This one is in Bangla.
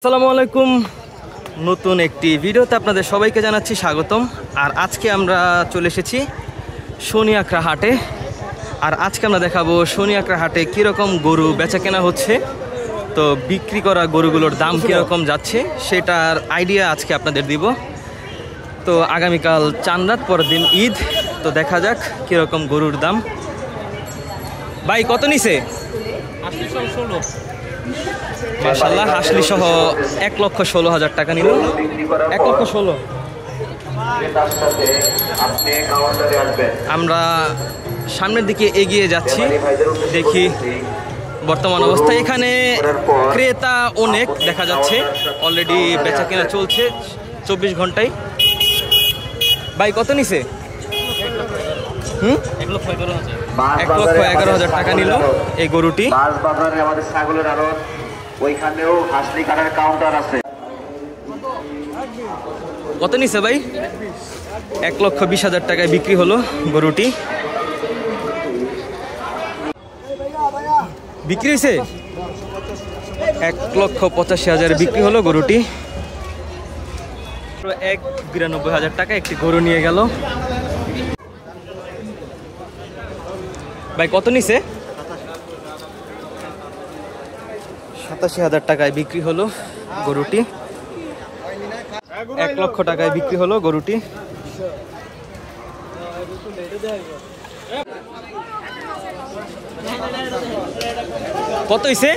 আসসালামু আলাইকুম। নতুন একটি ভিডিওতে আপনাদের সবাইকে জানাচ্ছি স্বাগতম। আর আজকে আমরা চলে এসেছি শনিয়াকড়া হাটে। আর আজকে আমরা দেখাবো শনিয়াকড়া হাটে কীরকম গরু বেচা কেনা হচ্ছে, তো বিক্রি করা গরুগুলোর দাম কীরকম যাচ্ছে সেটার আইডিয়া আজকে আপনাদের দিব। তো আগামীকাল চাঁদরাত, পরের দিন ঈদ, তো দেখা যাক কীরকম গরুর দাম। ভাই কত নিছে? মাশাআল্লাহ, হাসলি সহ 1,16,000 টাকা নিল। 1,16,000। আমরা সামনের দিকে এগিয়ে যাচ্ছি, দেখি বর্তমান অবস্থা। এখানে ক্রেতা অনেক দেখা যাচ্ছে, অলরেডি বেচা কেনা চলছে 24 ঘন্টায়। ভাই কত নিছে? 1,11,000 টাকা নিল এই গরুটি। ওইখানেও হাসলি কাটার কাউন্টার আছে। কত নিছে ভাই? 1,20,000 টাকায় বিক্রি হলো গরুটি। বিক্রি হয়েছে 1,85,000 বিক্রি হলো গরুটি। 1,92,000 টাকা একটি গরু নিয়ে গেল। ভাই কত নিছে? 87,000 টাকায় বিক্রি হলো গরুটি। 1,00,000 টাকায় বিক্রি হলো গরুটি। কত হইছে?